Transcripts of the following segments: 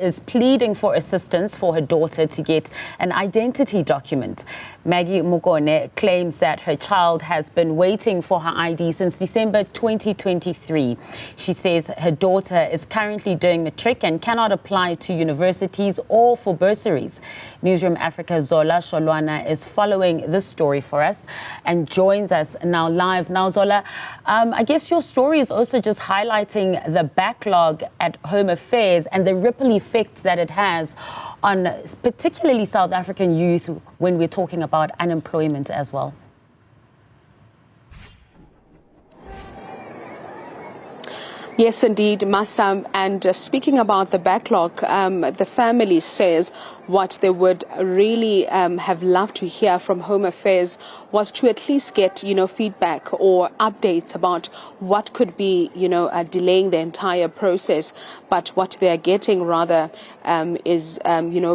is pleading for assistance for her daughter to get an identity document. Maggie Mugone claims that her child has been waiting for her ID since December 2023. She says her daughter is currently doing matric and cannot apply to universities or for bursaries. Newzroom Afrika Zola Sholwana is following this story for us and joins us now live. Now, Zola, I guess your story is also just highlighting the backlog at Home Affairs and the ripple effects that it has on particularly South African youth when we're talking about unemployment as well. Yes, indeed, Masam. And speaking about the backlog, the family says what they would really have loved to hear from Home Affairs was to at least get, feedback or updates about what could be, delaying the entire process. But what they are getting rather is,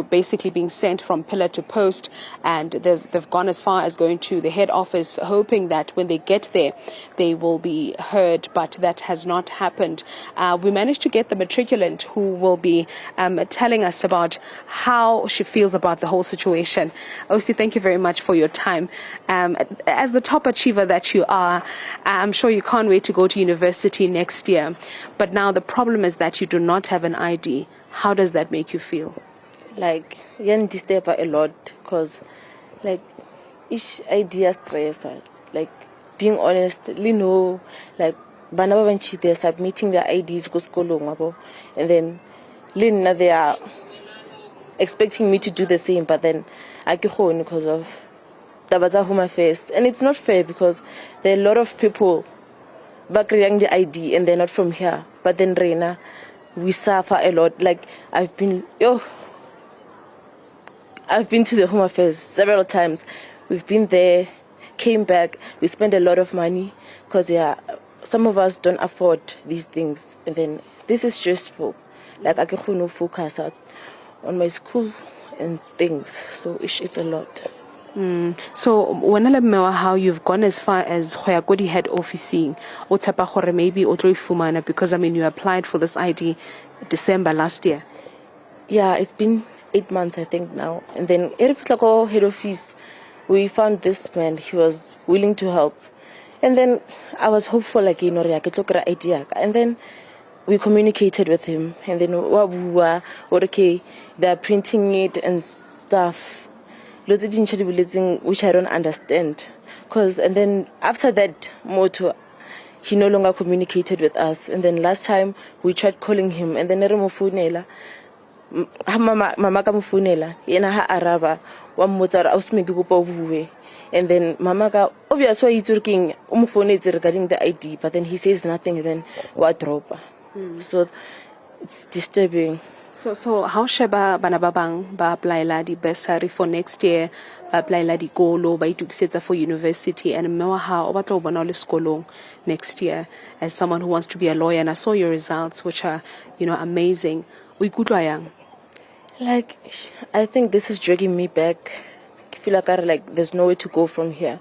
basically being sent from pillar to post. And they've gone as far as going to the head office, hoping that when they get there, they will be heard. But that has not happened. We managed to get the matriculant who will be telling us about how she feels about the whole situation. Osi, thank you very much for your time. As the top achiever that you are, I'm sure you can't wait to go to university next year. But now the problem is that you do not have an ID. How does that make you feel? Like, you disturb a lot because, like, each idea stress. Like, being honest, like, when they're submitting their IDs go school, and then they are expecting me to do the same, but then I can't because of the Home Affairs. And it's not fair because there are a lot of people back creating the ID and they're not from here. But then Reina, we suffer a lot. Like I've been to the Home Affairs several times. We've been there, came back, we spent a lot of money because some of us don't afford these things, and then this is stressful. Like I can't focus on my school and things, so it's a lot. So when I know how you've gone as far as Khoyakodi head officing, or maybe Fumana, because you applied for this ID December last year. Yeah, it's been 8 months I think now, and then head office, we found this man. He was willing to help. And then I was hopeful, like, I could look at idea. And then we communicated with him. And then, okay, they're printing it and stuff, which I don't understand. And then after that motor, he no longer communicated with us. And then last time we tried calling him. And then mama ka mfunela yena ha araba wa mmotsa re ausmeke go pa bue. And then mama ka obviously it's working regarding the ID, but then he says nothing, then what drop. So it's disturbing. So how sheba bana ba bang ba apply la di bursary for next year, ba apply la di kolo ba itukisetsa for university, and mmewa ha o batla o bona le sekolong next year as someone who wants to be a lawyer, and I saw your results which are amazing. O ikutlwa yang? Like I think this is dragging me back. I feel like there's nowhere to go from here.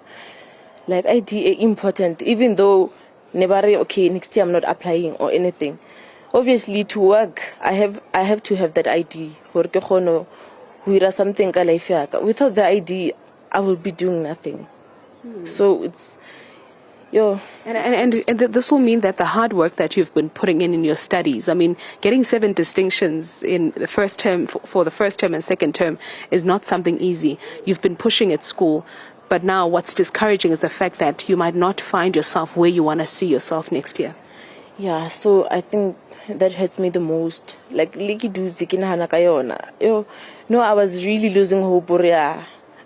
Like ID is important, even though okay, next year I'm not applying or anything. Obviously to work I have to have that ID. Something without the ID I will be doing nothing. So it's And this will mean that the hard work that you've been putting in your studies, getting 7 distinctions in the first term for the first term and second term is not something easy. You've been pushing at school, but now what's discouraging is the fact that you might not find yourself where you want to see yourself next year. Yeah, so I think that hurts me the most. Like I was really losing hope.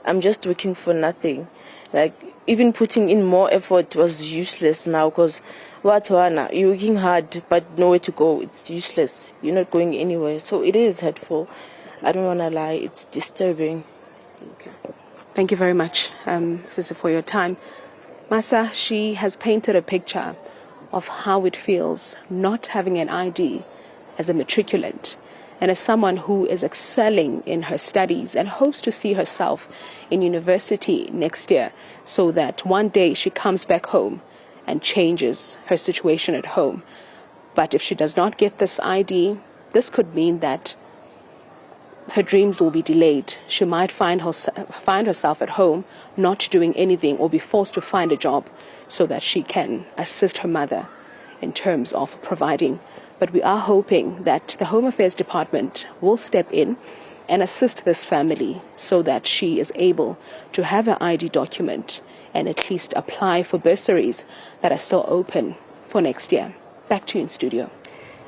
I'm just working for nothing. Like even putting in more effort was useless now because you're working hard but nowhere to go. It's useless. You're not going anywhere. So it is hurtful. I don't want to lie. It's disturbing. Okay. Thank you very much, Sissy, for your time. Masa, she has painted a picture of how it feels not having an ID as a matriculant and as someone who is excelling in her studies and hopes to see herself in university next year so that one day she comes back home and changes her situation at home. But if she does not get this ID, this could mean that her dreams will be delayed. She might find herself at home not doing anything or be forced to find a job so that she can assist her mother in terms of providing. But we are hoping that the Home Affairs Department will step in and assist this family so that she is able to have her ID document and at least apply for bursaries that are still open for next year. Back to you in studio.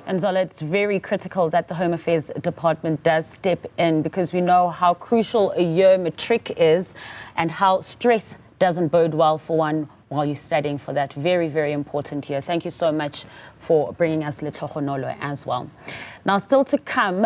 And Zola, it's very critical that the Home Affairs Department does step in, because we know how crucial a year matric is and how stress doesn't bode well for one while you're studying for that very, very important year. Thank you so much for bringing us Litlo Khonolo as well. Now, still to come,